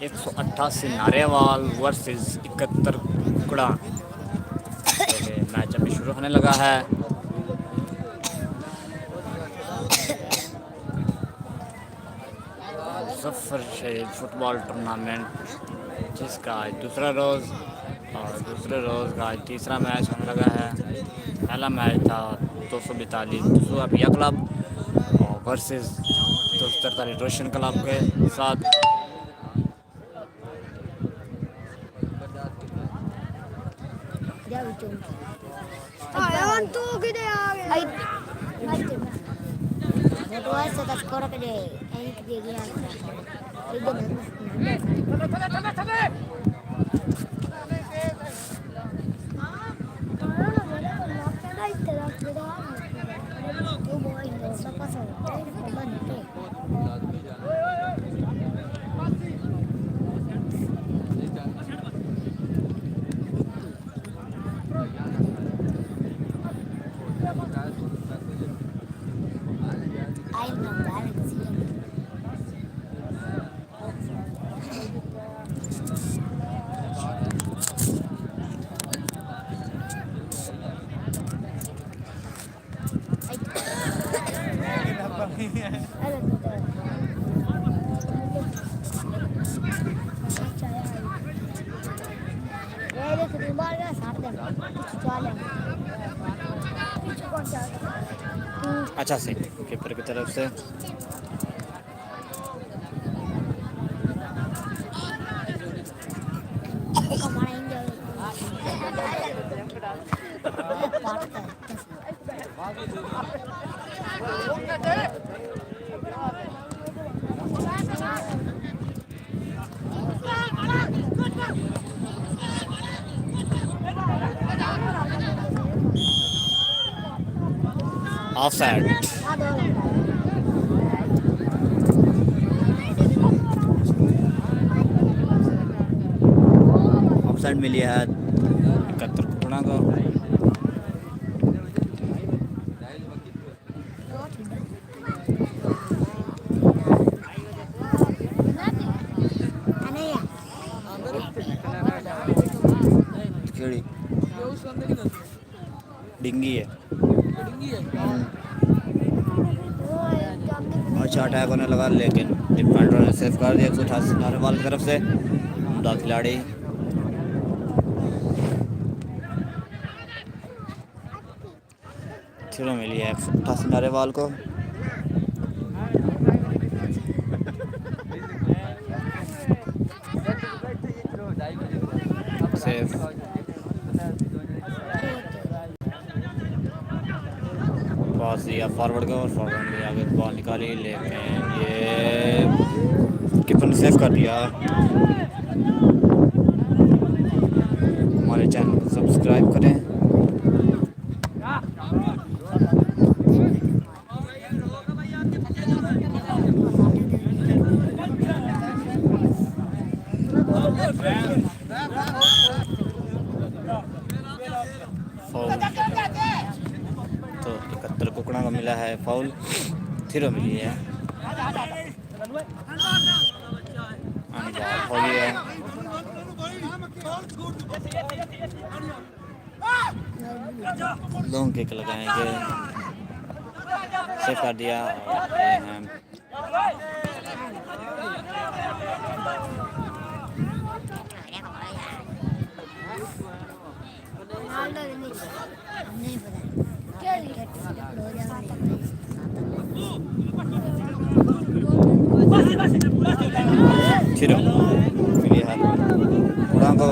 188 नारेवाल versus 71 कुकड़ा। Match अभी शुरू होने लगा है। मुजफ्फर शहीद फुटबॉल टूर्नामेंट जिसका आज दूसरा रोज़ और दूसरे रोज़ का आज तीसरा मैच होने लगा है। पहला मैच था 242 दसूहा क्लब और वर्सेस 243 रोशन क्लब के साथ। अच्छा से कीपर की तरफ से ऑफसाइड। ऑफसाइड मिली है 71 कुकड़ा को। डिंगी है अच्छा अटैक होने लगा लेकिन डिफेंडर ने सेव कर दिया 188 नारेवाल की तरफ से। उम्दा खिलाड़ी थ्रो मिली है 188 नारेवाल को। सेव पास दिया फॉरवर्ड को और फॉरवर्ड में आगे बॉल निकाली लेकिन ये कीपर ने सेव कर दिया। हमारे चैनल को सब्सक्राइब करें। तो 71 कुकड़ा को मिला है फाउल। थ्रो मिली है हो गई है। लॉन्ग किक लगाएंगे सेव कर दिया। थ्रो मिली है कुकड़ा को।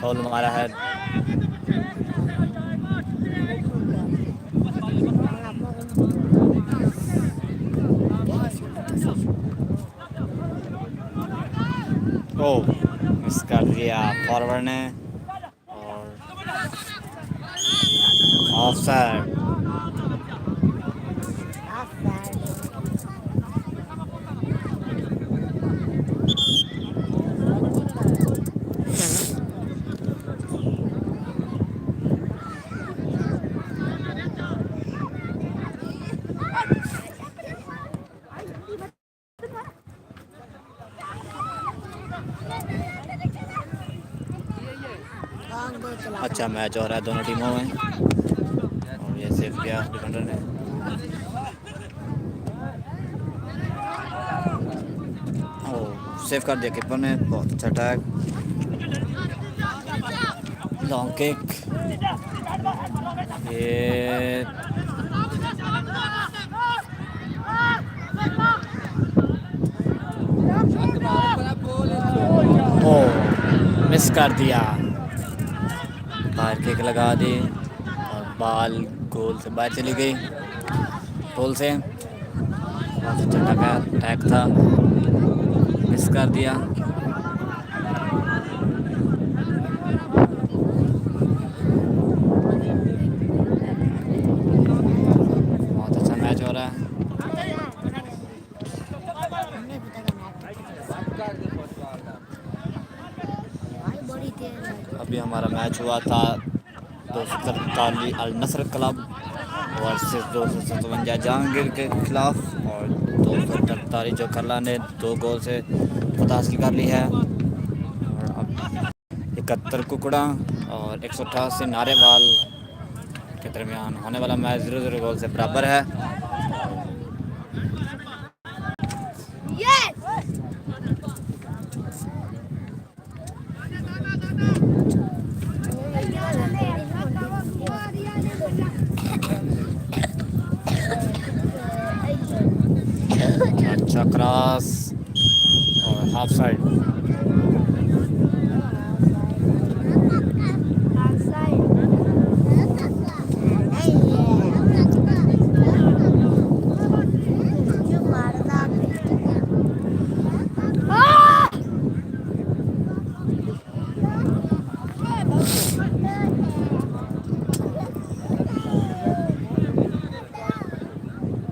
फाउल मारा है। ओ मिस कर दिया फॉरवर्ड ने और ऑफसाइड। अच्छा मैच हो रहा है दोनों टीमों में। और ये सेव किया डिफेंडर ने। सेव कर दिया कीपर ने, बहुत अच्छा अटैक। लॉन्ग किक, ये ओ मिस कर दिया। बाहर किक लगा दी और बॉल गोल से बाहर चली गई। गोल से बहुत अच्छा अटैक था, मिस कर दिया। बहुत अच्छा मैच हो रहा है। अभी हमारा मैच हुआ था 243 अल नसर क्लब वर्सेस 257 जहांगीर के खिलाफ, और 243 जो करला ने 2 गोल से फतह हासिल कर ली है। और अब 71 कुकड़ा और 188 नारेवाल के दरमियान होने वाला मैच 0-0 गोल से बराबर है। अच्छा क्रॉस और हाफ साइड।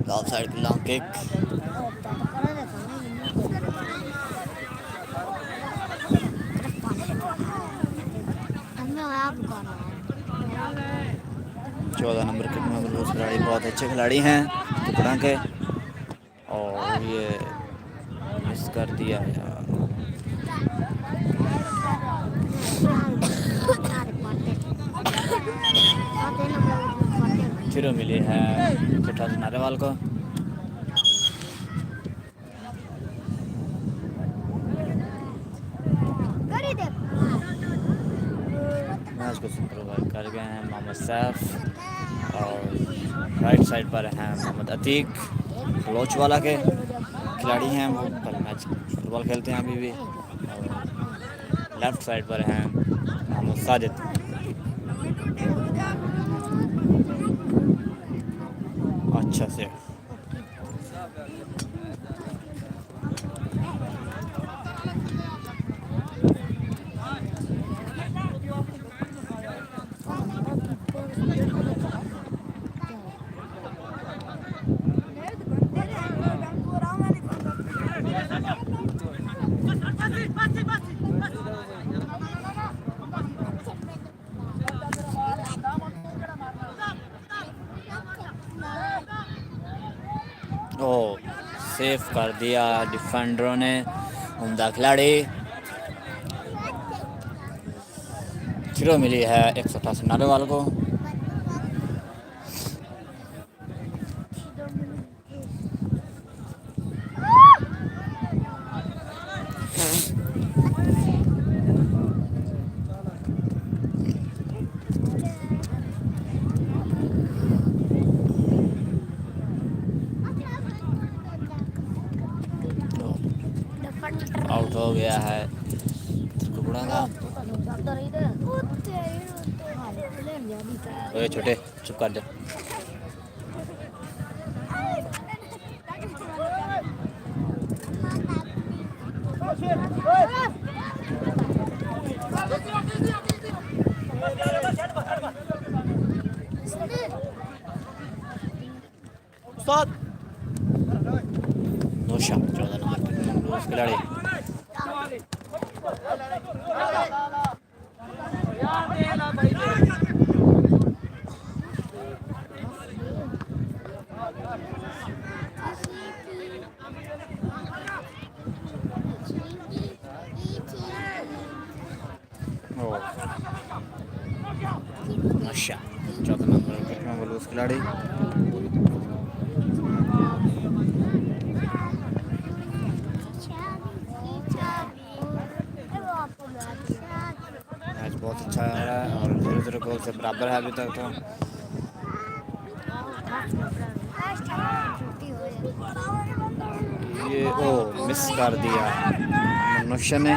ऑफ साइड की लॉन्ग किक, चौदह नंबर किक में बलूच खिलाड़ी बहुत अच्छे खिलाड़ी हैं टुकड़ा के, और ये मिस कर दिया यार। फिर मिली है चिट्ठा नारेवाल को। मैच को सुपरवाइज कर गए हैं मोहम्मद सैफ, और राइट साइड पर हैं मोहम्मद अतीक, बलोचवाला के खिलाड़ी हैं, वो पहले मैच फुटबॉल खेलते हैं अभी भी। और लेफ्ट साइड पर हैं मोहम्मद साजिद। अच्छा से ओ सेव कर दिया डिफेंडरों ने, उम्दा खिलाड़ी। फिर मिली है 188 नारेवाल को। आउट हो गया है कुकड़ा का। ओए छोटे चुप कर जा। नौशा 14 नंबर खिलाड़ी। खिलाड़ी। मैच बहुत अच्छा आ रहा है और 0-0 गोल से बराबर है अभी तक तो। ये मिस कर दिया मनुष्य ने।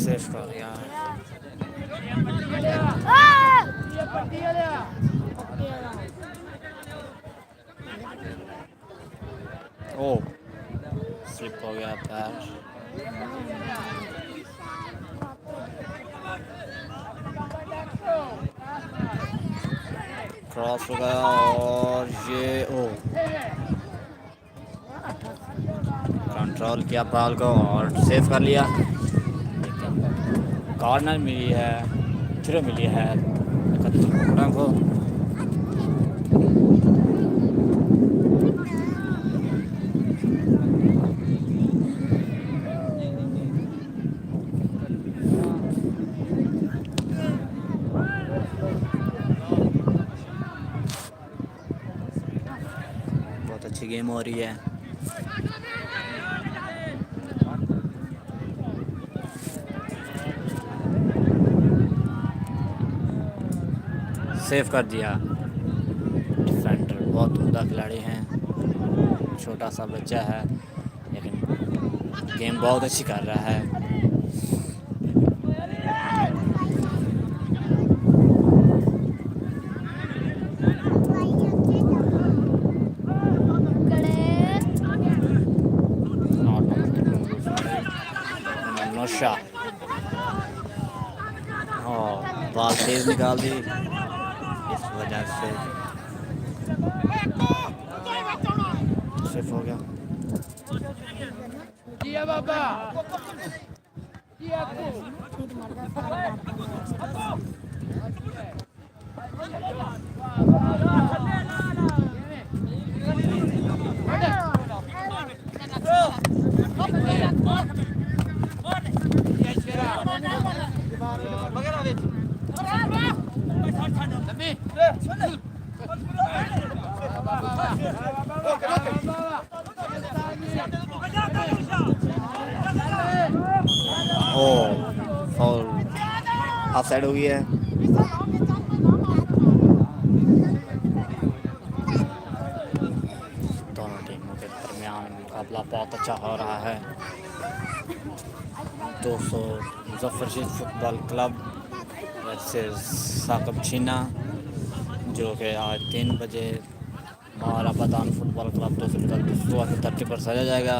सेफ कर दिया। स्लिप हो गया पैर। क्रॉस हो गया और ये कंट्रोल किया बॉल को और सेव कर लिया। कॉर्नर मिली है, थ्रो मिली है कत्तुकुड़ा को। बहुत अच्छी गेम हो रही है। सेव कर दिया। डिफेंडर बहुत उम्दा खिलाड़ी हैं, छोटा सा बच्चा है लेकिन गेम बहुत अच्छी कर रहा है। नौशा बॉल तेज निकाल दी, इस वजह से सिर्फ हो गया। फाउल ऑफ साइड हो गई है। दोनों टीमों के दरमियान मुकाबला बहुत अच्छा हो रहा है। 200 मुजफ्फरशीद फुटबॉल क्लब वर्सेस साकब छीना, जो कि आज 3 बजे महाराबादान फुटबॉल क्लब 232 की धरती पर सजा जाएगा।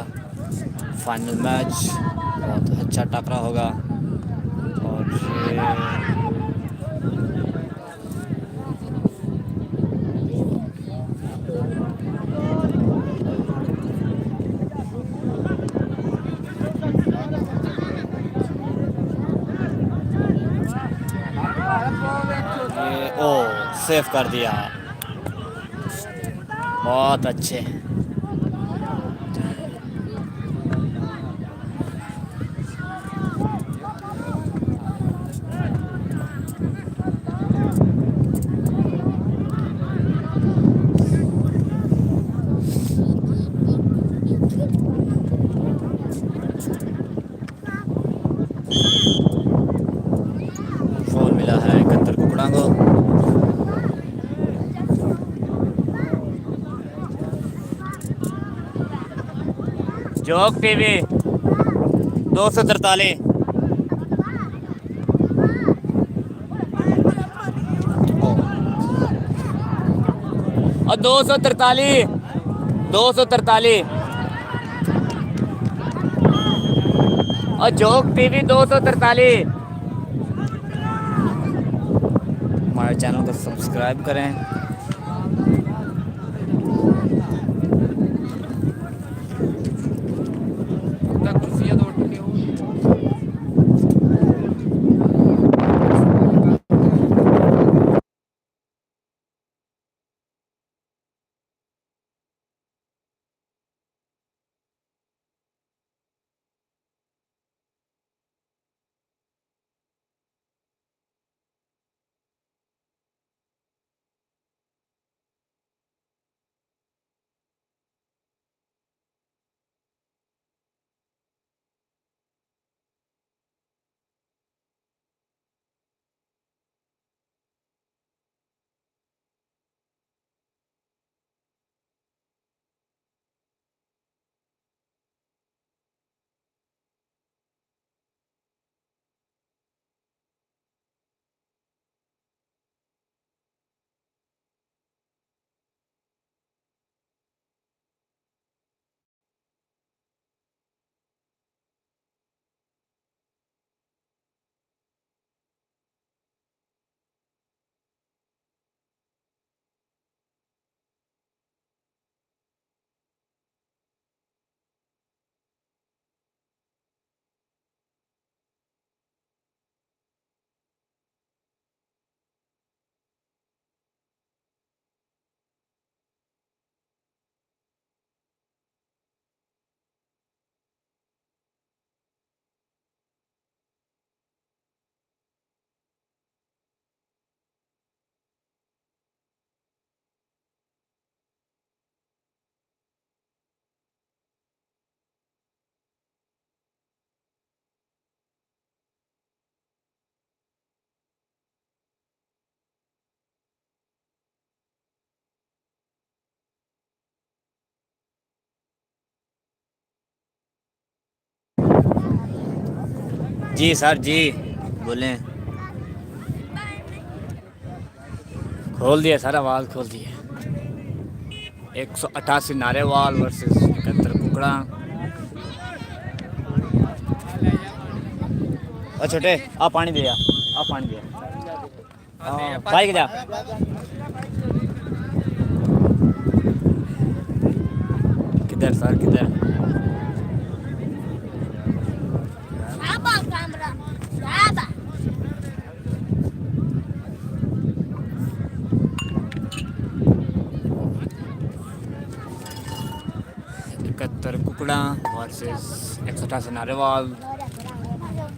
फाइनल मैच बहुत अच्छा टकरा होगा और सेव कर दिया। बहुत अच्छे। फोन मिला है कत्तुकुड़ा को। जोक टीवी 243 और 243 और जोक टीवी 243। हमारे चैनल को सब्सक्राइब करें। जी सर जी, बोलें। खोल दिया सर, आवाज़ खोल दी है। 188 नारेवाल वर्सेस 71 कुकड़ा। और छोटे आप पानी दिया, आप पानी दिया। हाँ बाइक जा। किधर सर किधर? इकहत्तर कुकड़ा वर्सेस 188 नारेवाल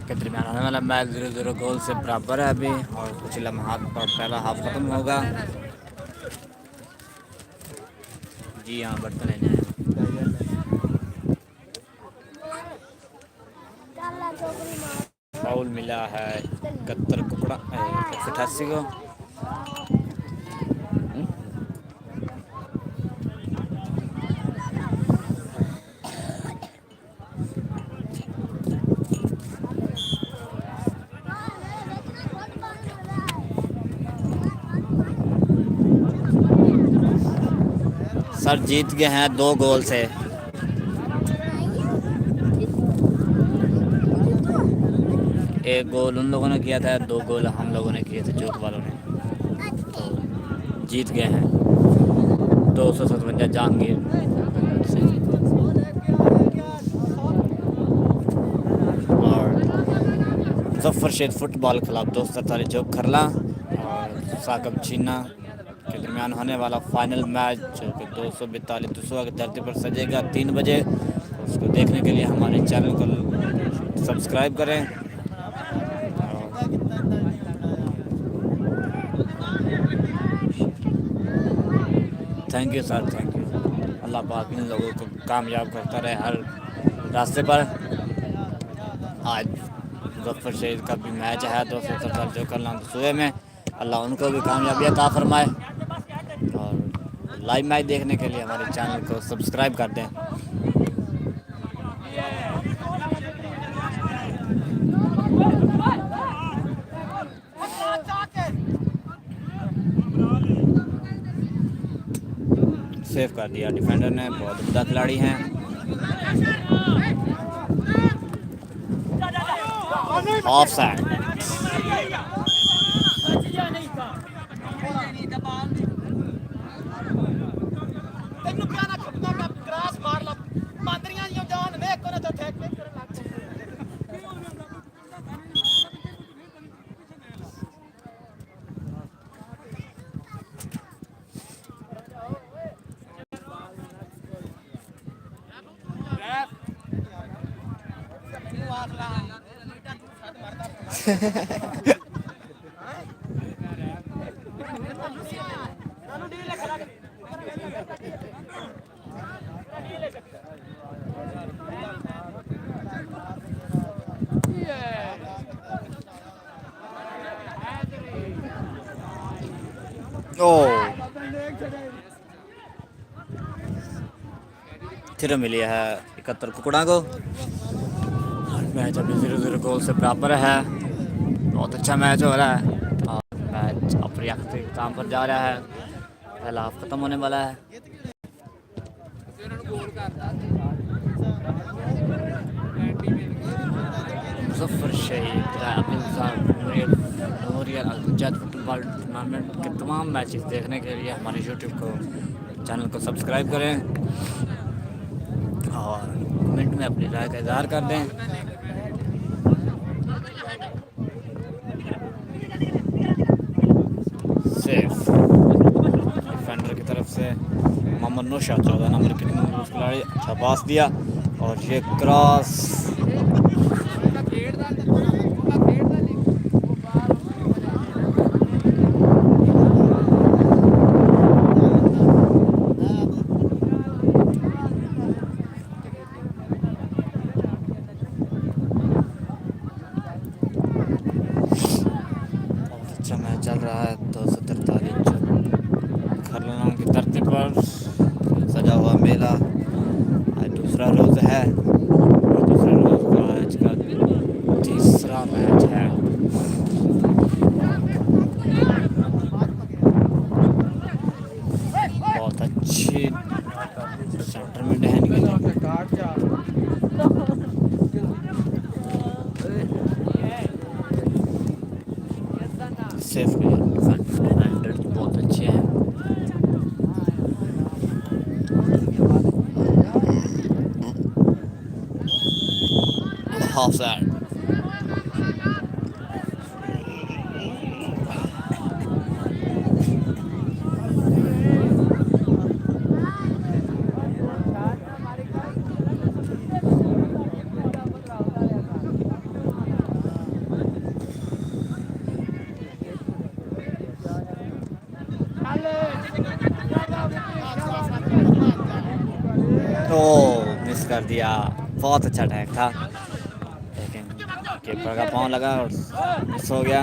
के दरमियान होने वाला मैच 0-0 गोल से बराबर है अभी, और कुछ लम्हात पर पहला हाफ ख़त्म होगा। जी हाँ, बर्तन लेने हैं। फाउल मिला है 71 कुकड़ा 188 को। सर जीत गए हैं 2 गोल से। एक गोल उन लोगों ने किया था, 2 गोल हम लोगों ने किए थे चौक वालों ने। तो जीत गए हैं 257 जहांगीर। और मुजफ्फर शेख फुटबॉल क्लब दोस्त तारी चौक खरला और साकब चीना के दरमियान होने वाला फाइनल मैच, जो कि 242 दुसवा की धरती पर सजेगा 3 बजे। उसको देखने के लिए हमारे चैनल को सब्सक्राइब करें। Thank you sir, thank you. Allah पाक इन लोगों को कामयाब करता रहे हर रास्ते पर। आज मुजफ्फर शहीद का भी मैच है 277 जो कल सुबह में, अल्लाह उनको भी कामयाबी अता फरमाए। और लाइव मैच देखने के लिए हमारे चैनल को सब्सक्राइब कर दें। सेव कर दिया डिफेंडर ने, बहुत उम्दा खिलाड़ी हैं। Of side. फिर मिली है 71 कुकड़ा को। मैच अभी 0-0 गोल से बराबर है। बहुत अच्छा मैच हो रहा है और मैच अपनी अख्ताम पर जा रहा है। पहला हाफ ख़त्म होने वाला है। मुजफ्फर शहीद फुटबॉल टूर्नामेंट के तमाम मैचेस देखने के लिए हमारे यूट्यूब को चैनल को सब्सक्राइब करें और कमेंट में अपनी राय का इज़हार कर दें। सेफ डिफेंडर की तरफ से मोहम्मद नौशाद 14 नंबर के खिलाड़ी, अच्छा पास दिया और ये क्रॉस। अच्छा मैच चल रहा है 243 खरलाना की धरती पर सजा हुआ मेला। आज दूसरा रोज़ है और दूसरे रोज़ का आज का तीसरा अच्छी सेंटर में डहन के सेफ डिफेंडर बहुत अच्छे हैं। हाफ साइड मिस कर दिया। बहुत अच्छा अटैक था लेकिन कीपर का पाँव लगा और मिस हो गया।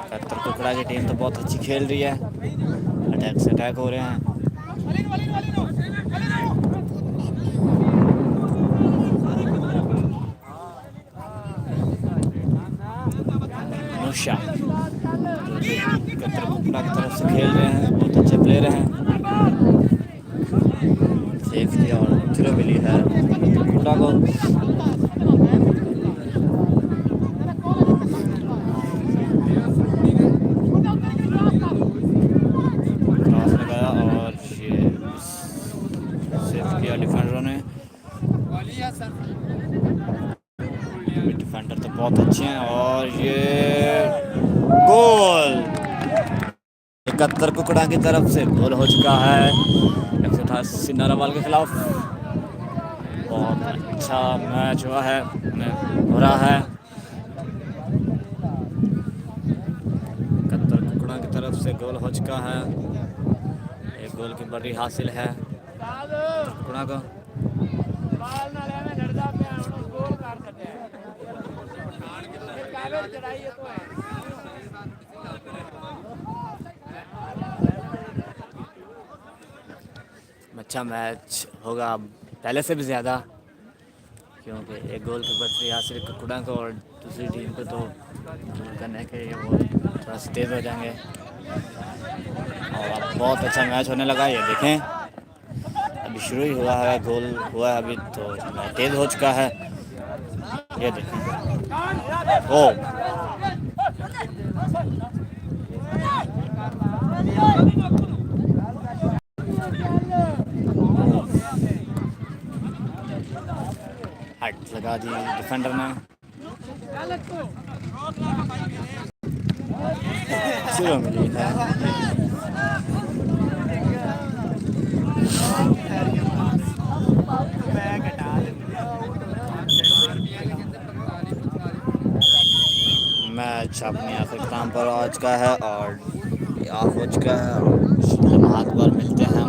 कतर कुकड़ा की टीम तो बहुत अच्छी खेल रही है, अटैक से अटैक हो रहे हैं। अनुषा कतर कुकड़ा की तरफ से खेल रहे हैं, बहुत अच्छे प्लेयर हैं। सेफली और थ्रो मिली है कुकड़ा को। क्रॉस लगाया और ये सेफ किया डिफेंडरों ने। डिफेंडर तो बहुत अच्छे हैं और ये गोल। कतर कुकड़ा की तरफ से गोल हो चुका है 188 नारावाल के खिलाफ। बहुत अच्छा मैच हुआ है, हो रहा है। कतर कुकड़ा की तरफ से गोल हो चुका है, एक गोल की बड़ी हासिल है कुकड़ा को। अच्छा मैच होगा पहले से भी ज़्यादा, क्योंकि एक गोल की बढ़ती हासिल कुकड़ा को और दूसरी टीम को तो करने के वो थोड़ा सा तेज़ हो जाएंगे। और अब बहुत अच्छा मैच होने लगा, ये देखें अभी शुरू ही हुआ है, गोल हुआ है अभी तो तेज़ हो चुका है। ये देखें ओ हट लगा दी डिफेंडर ने। शुरू मिली है मैच अपने आखिरी काम पर आ चुका है और ऑफ हो चुका है। और कुछ लम्हात पर मिलते हैं